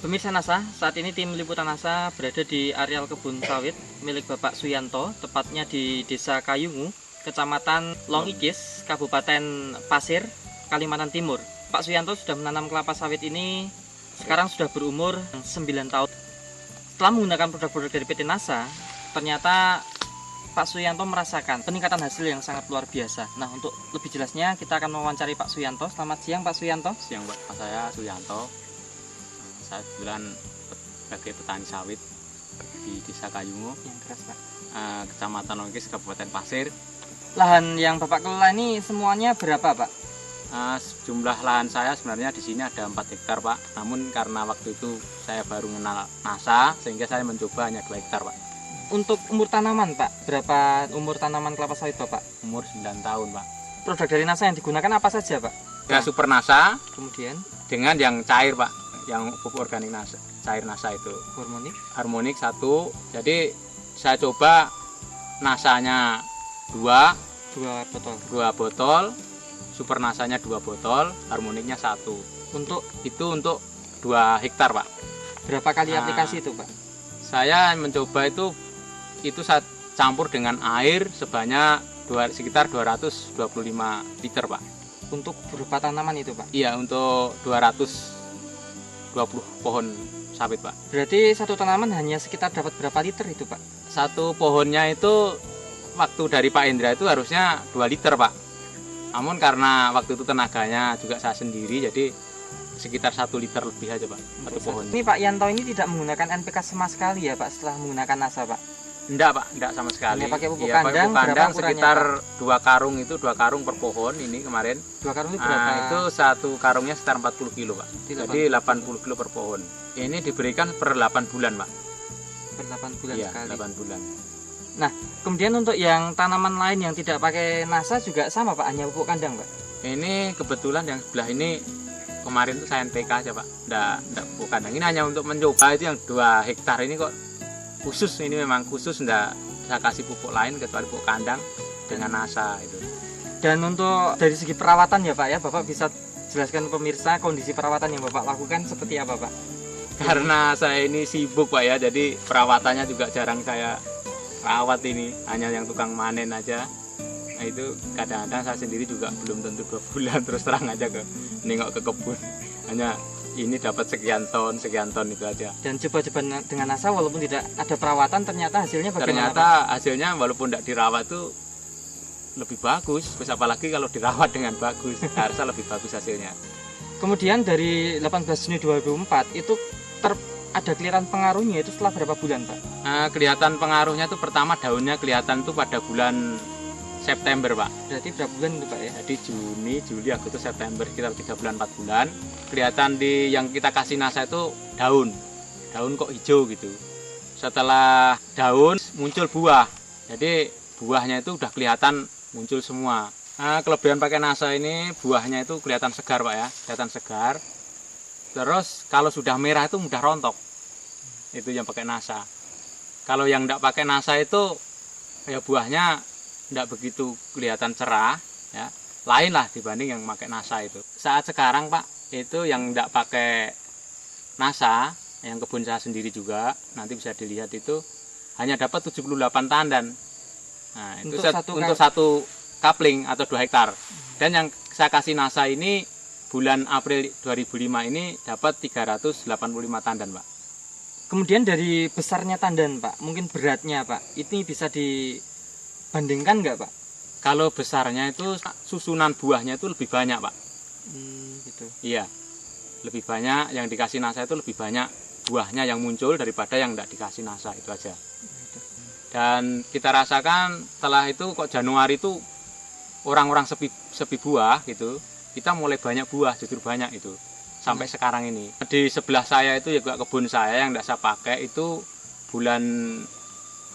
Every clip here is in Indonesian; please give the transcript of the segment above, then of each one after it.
Pemirsa NASA, saat ini tim liputan NASA berada di areal kebun sawit milik Bapak Suyanto, tepatnya di Desa Kayungu, Kecamatan Longikis, Kabupaten Pasir, Kalimantan Timur. Pak Suyanto sudah menanam kelapa sawit ini sekarang sudah berumur 9 tahun. Setelah menggunakan produk-produk dari PT NASA, ternyata Pak Suyanto merasakan peningkatan hasil yang sangat luar biasa. Nah, untuk lebih jelasnya kita akan mewawancari Pak Suyanto. Selamat siang Pak Suyanto. Siang Pak, saya Suyanto. Saya kebetulan sebagai petani sawit di Desa Kayungu, Yang keras Pak. Kecamatan Longikis, Kabupaten Pasir. Lahan yang Bapak kelola ini semuanya berapa Pak? Jumlah lahan saya sebenarnya di sini ada 4 hektar Pak. Namun karena waktu itu saya baru mengenal NASA, sehingga saya mencoba hanya 2 hektar Pak. Untuk umur tanaman Pak, berapa umur tanaman kelapa sawit Bapak? Umur 9 tahun Pak. Produk dari NASA yang digunakan apa saja Pak? Ya, Super NASA Kemudian dengan yang cair Pak, yang pupuk organik NASA, cair NASA itu. Harmonik 1. Jadi saya coba NASA-nya 2 botol, Super NASA-nya 2 botol, harmoniknya 1. Untuk 2 hektar Pak. berapa kali aplikasi itu Pak? Saya mencoba itu saya campur dengan air sebanyak sekitar 225 liter Pak. Untuk berupa tanaman itu Pak? Iya, untuk 220 pohon sawit Pak. Berarti satu tanaman hanya sekitar dapat berapa liter itu Pak? Satu pohonnya itu waktu dari Pak Indra itu harusnya 2 liter Pak. Namun karena waktu itu tenaganya juga saya sendiri, jadi sekitar 1 liter lebih aja Pak, satu pohon. Ini Pak Yanto ini tidak menggunakan NPK sama sekali ya Pak setelah menggunakan NASA Pak? Enggak Pak, enggak sama sekali. Hanya pakai pupuk Iya, kandang, pupuk kandang berapa sekitar 2 karung itu, 2 karung per pohon ini kemarin. 2 karung itu berapa? Itu satu karungnya sekitar 40 kilo Pak. Jadi 80 kilo per pohon. Ini diberikan per 8 bulan Pak. Per 8 bulan Iya, sekali. 8 bulan. Nah, kemudian untuk yang tanaman lain yang tidak pakai NASA juga sama Pak, hanya pupuk kandang Pak? Ini kebetulan yang sebelah ini kemarin tuh saya NPK aja Pak, enggak pupuk kandang. Ini hanya untuk mencoba, itu yang 2 hektar ini kok khusus, ini memang khusus, enggak saya kasih pupuk lain kecuali pupuk kandang dengan NASA itu. Dan untuk dari segi perawatan ya Pak ya, Bapak bisa jelaskan pemirsa kondisi perawatan yang Bapak lakukan seperti apa Pak? Karena saya ini sibuk Pak ya, jadi perawatannya juga jarang saya rawat ini, hanya yang tukang manen aja. Nah itu kadang-kadang saya sendiri juga belum tentu 2 bulan terus terang aja nengok ke kebun, hanya ini dapat sekian ton itu aja. Dan coba-coba dengan NASA walaupun tidak ada perawatan, ternyata hasilnya bagaimana? Ternyata hasilnya walaupun tidak dirawat tuh lebih bagus. Terus apalagi kalau dirawat dengan bagus, harusnya lebih bagus hasilnya. Kemudian dari 18 Juni 2004 itu ada kelihatan pengaruhnya itu setelah berapa bulan Pak? Kelihatan pengaruhnya tuh pertama daunnya kelihatan tuh pada bulan September Pak. Berarti berapa bulan itu Pak ya? Jadi Juni, Juli, Agustus, September, sekitar 3 bulan 4 bulan. Kelihatan di yang kita kasih NASA itu daun kok hijau gitu. Setelah daun muncul buah. Jadi buahnya itu udah kelihatan muncul semua. Kelebihan pakai NASA ini buahnya itu kelihatan segar Pak ya, kelihatan segar. Terus kalau sudah merah itu mudah rontok. Itu yang pakai NASA. Kalau yang enggak pakai NASA itu ya buahnya enggak begitu kelihatan cerah ya. Lain lah dibanding yang pakai NASA itu. Saat sekarang Pak, itu yang enggak pakai NASA, yang kebun saya sendiri juga, nanti bisa dilihat itu hanya dapat 78 tandan. Nah, itu untuk satu kapling atau 2 hektar. Dan yang saya kasih NASA ini bulan April 2005 ini dapat 385 tandan Pak. Kemudian dari besarnya tandan Pak, mungkin beratnya Pak, ini bisa dibandingkan nggak Pak? Kalau besarnya itu susunan buahnya itu lebih banyak Pak. Gitu. Iya, lebih banyak yang dikasih NASA itu lebih banyak buahnya yang muncul daripada yang tidak dikasih NASA itu aja. Dan kita rasakan setelah itu kok Januari itu orang-orang sepi buah gitu. Kita mulai banyak buah, justru banyak itu sampai sekarang ini. Di sebelah saya itu juga kebun saya yang tidak saya pakai itu bulan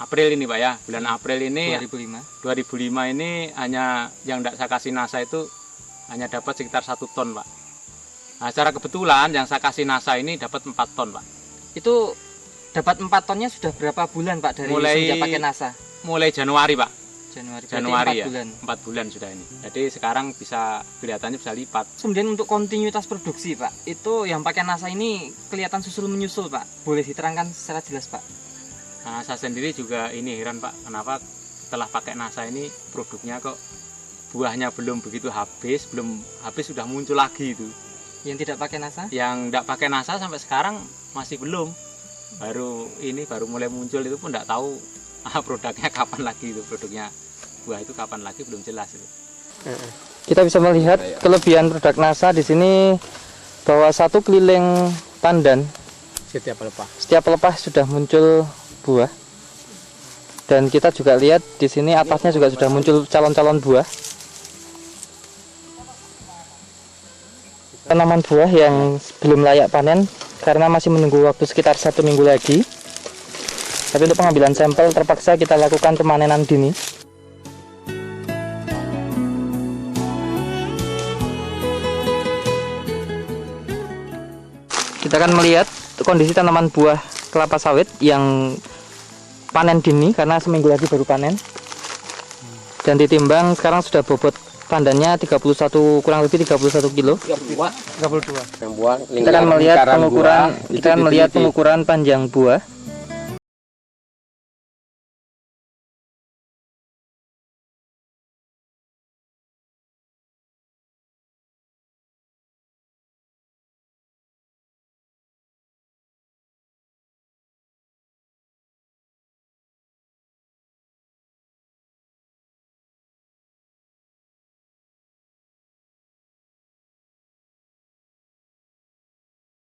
April ini Pak ya, bulan April ini 2005 ini hanya yang tidak saya kasih NASA itu hanya dapat sekitar 1 ton Pak. Nah secara kebetulan yang saya kasih NASA ini dapat 4 ton Pak. Itu dapat 4 tonnya sudah berapa bulan Pak dari sejak pakai NASA? Mulai Januari Pak. Januari ya, bulan. 4 bulan sudah ini. Jadi sekarang bisa kelihatannya bisa lipat. Kemudian untuk kontinuitas produksi Pak, itu yang pakai NASA ini kelihatan susul menyusul Pak. Boleh diterangkan secara jelas Pak? Nah, saya sendiri juga ini heran Pak, kenapa setelah pakai NASA ini produknya kok buahnya belum begitu habis, sudah muncul lagi itu. Yang tidak pakai NASA? Yang tidak pakai NASA sampai sekarang masih belum. Baru mulai muncul itu pun tidak tahu produknya kapan lagi itu, produknya buah itu kapan lagi belum jelas itu. Kita bisa melihat kelebihan produk NASA di sini bahwa satu keliling pandan setiap pelepah sudah muncul buah. Dan kita juga lihat di sini atasnya juga sudah muncul calon-calon buah. Tanaman buah yang belum layak panen karena masih menunggu waktu sekitar 1 minggu lagi. Tapi untuk pengambilan sampel terpaksa kita lakukan pemanenan dini. Kita akan melihat kondisi tanaman buah kelapa sawit yang panen dini karena seminggu lagi baru panen. Dan ditimbang sekarang sudah bobot pandannya 31, kurang lebih 31 kilo. 32. Kita akan melihat pengukuran panjang buah.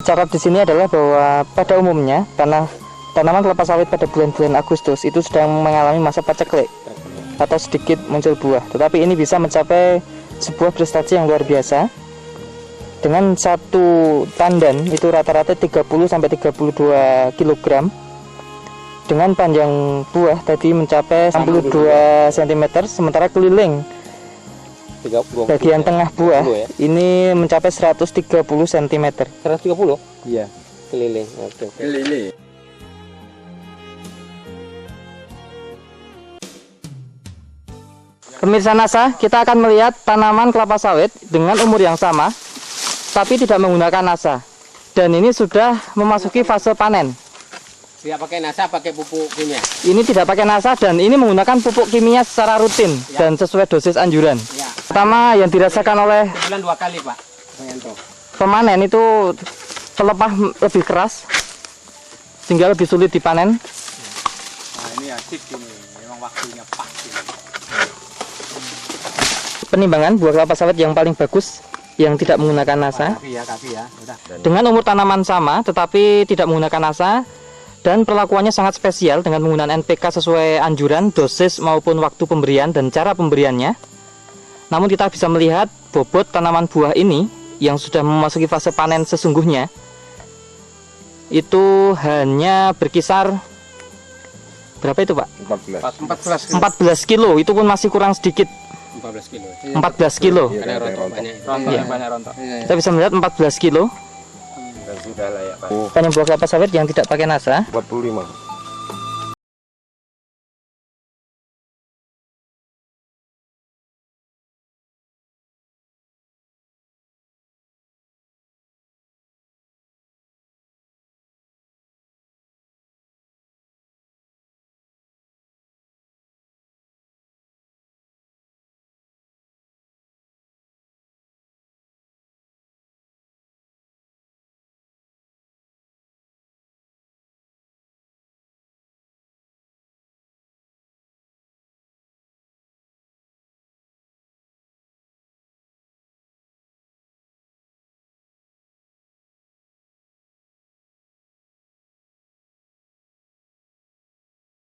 Catat di sini adalah bahwa pada umumnya tanaman kelapa sawit pada bulan-bulan Agustus itu sedang mengalami masa paceklik atau sedikit muncul buah. Tetapi ini bisa mencapai sebuah prestasi yang luar biasa. Dengan satu tandan itu rata-rata 30 sampai 32 kg. Dengan panjang buah tadi mencapai 62 cm, sementara keliling bagian tengah buah ini mencapai 130 cm. 130? Iya, keliling. Oke. Keliling. Pemirsa NASA, kita akan melihat tanaman kelapa sawit dengan umur yang sama, tapi tidak menggunakan NASA. Dan ini sudah memasuki fase panen. Tidak pakai NASA, pakai pupuk kimia. Ini tidak pakai NASA dan ini menggunakan pupuk kimia secara rutin dan sesuai dosis anjuran. Ya. Pertama yang dirasakan oleh Sebulan 2 kali Pak. pemanen itu pelepah lebih keras sehingga lebih sulit dipanen. Nah, ini asik ini, memang waktunya pas ini. Penimbangan buah kelapa sawit yang paling bagus yang tidak menggunakan NASA. Kasih ya. Udah. Dengan umur tanaman sama tetapi tidak menggunakan NASA. Dan perlakuannya sangat spesial dengan menggunakan NPK sesuai anjuran, dosis maupun waktu pemberian dan cara pemberiannya. Namun kita bisa melihat bobot tanaman buah ini yang sudah memasuki fase panen sesungguhnya itu hanya berkisar berapa itu Pak? 14 kilo, itu pun masih kurang sedikit. 14 kilo. 14 kilo. Banyak rontok. Kita bisa melihat 14 kilo. Sudah layak Pak. Panen buah kelapa sawit yang tidak pakai NASA. 45.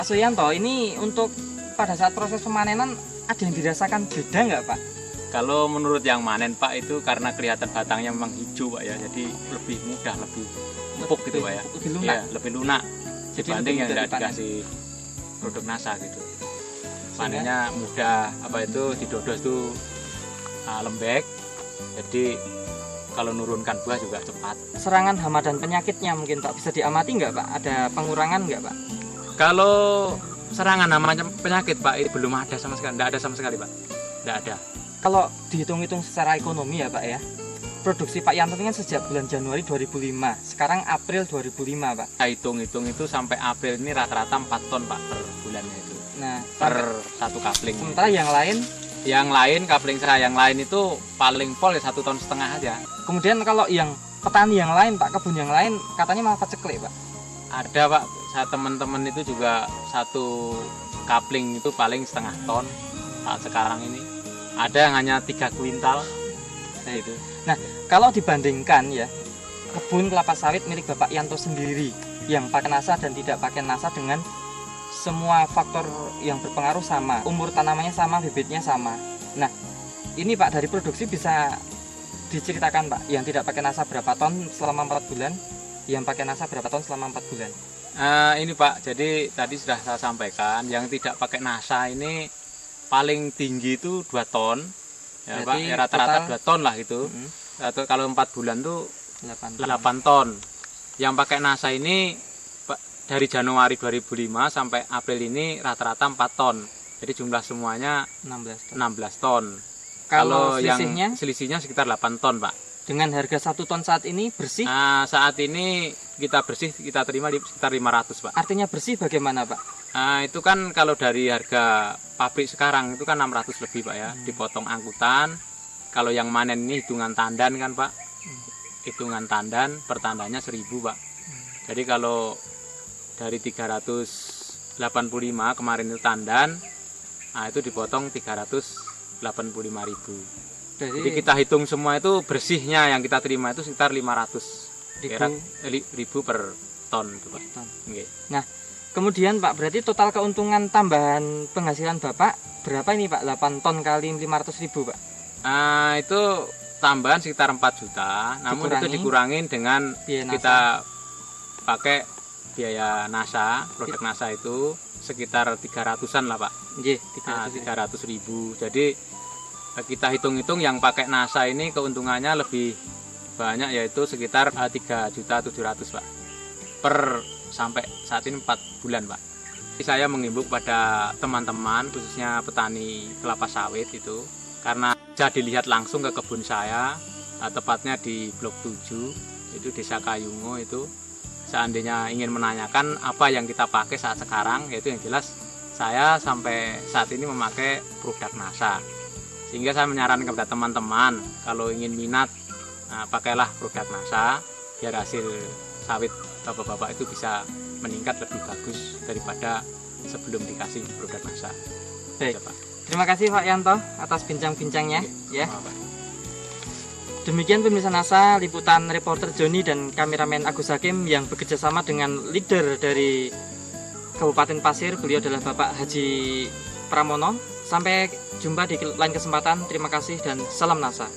Pak Suyanto, ini untuk pada saat proses pemanenan ada yang dirasakan beda nggak Pak? Kalau menurut yang manen Pak itu karena kelihatan batangnya memang hijau Pak ya, jadi lebih mudah, lebih empuk gitu Pak ya. Lebih lunak. Iya, lebih lunak dibanding yang tidak dipanen. dikasih produk NASA gitu. Panennya mudah, didodos tuh lembek. Jadi kalau nurunkan buah juga cepat. Serangan hama dan penyakitnya mungkin Pak bisa diamati nggak Pak? Ada pengurangan nggak Pak? Kalau serangan namanya penyakit Pak, itu belum ada sama sekali, tidak ada sama sekali Pak, tidak ada. Kalau dihitung-hitung secara ekonomi ya Pak ya, produksi Pak Yanto ini kan sejak bulan Januari 2005, sekarang April 2005 Pak. Kita hitung-hitung itu sampai April ini rata-rata 4 ton Pak per bulannya itu. Nah, Per satu kapling. sementara yang lain Kapling saya yang lain itu paling pol ya 1,5 ton aja. kemudian kalau yang petani yang lain Pak, kebun yang lain katanya malah paceklik Pak. Ada Pak, saya teman-teman itu juga satu kapling itu paling 0,5 ton saat sekarang ini. Ada yang hanya 3 kuintal. Nah itu. Nah, kalau dibandingkan ya, kebun kelapa sawit milik Bapak Yanto sendiri yang pakai NASA dan tidak pakai NASA dengan semua faktor yang berpengaruh sama, umur tanamannya sama, bibitnya sama. Nah, ini Pak dari produksi bisa diceritakan Pak, yang tidak pakai NASA berapa ton selama 4 bulan, yang pakai NASA berapa ton selama 4 bulan? Ini Pak, jadi tadi sudah saya sampaikan, yang tidak pakai NASA ini paling tinggi itu 2 ton. Ya Pak, ya rata-rata 2 ton lah gitu. Atau kalau 4 bulan tuh 8 ton. Yang pakai NASA ini dari Januari 2005 sampai April ini rata-rata 4 ton. Jadi jumlah semuanya 16 ton. Kalau yang selisihnya sekitar 8 ton Pak. Dengan harga 1 ton saat ini bersih? Saat ini kita terima di sekitar 500 Pak. Artinya bersih bagaimana Pak? Itu kan kalau dari harga pabrik sekarang itu kan 600 lebih Pak ya, dipotong angkutan. Kalau yang manen ini hitungan tandan kan Pak, hitungan tandan per tandannya 1.000 Pak. Jadi kalau dari 385 kemarin itu tandan, itu dipotong 385.000. Jadi kita hitung semua itu bersihnya yang kita terima itu sekitar 500.000 per ton itu Pak. Okay. Nah, kemudian Pak, berarti total keuntungan tambahan penghasilan Bapak berapa ini Pak? 8 ton kali 500.000 Pak? Itu tambahan sekitar 4 juta, namun itu dikurangin dengan biaya kita pakai biaya NASA, produk NASA itu sekitar 300-an lah Pak. Iya, 300.000. Jadi kita hitung-hitung yang pakai NASA ini keuntungannya lebih banyak, yaitu sekitar 3.700.000 Pak. Per sampai saat ini 4 bulan Pak. Saya mengimbau pada teman-teman khususnya petani kelapa sawit itu, karena bisa dilihat langsung ke kebun saya, tepatnya di Blok 7 itu Desa Kayungu itu. Seandainya ingin menanyakan apa yang kita pakai saat sekarang, yaitu yang jelas saya sampai saat ini memakai produk NASA. Sehingga saya menyarankan kepada teman-teman kalau ingin minat, pakailah produk NASA biar hasil sawit bapak-bapak itu bisa meningkat lebih bagus daripada sebelum dikasih produk NASA. Baik. Terima kasih Pak Yanto atas bincang-bincangnya ya. Demikian pemirsa NASA, liputan reporter Joni dan kameramen Agus Hakim yang bekerjasama dengan leader dari Kabupaten Pasir. Beliau adalah Bapak Haji Pramono. Sampai jumpa di lain kesempatan. Terima kasih dan salam NASA.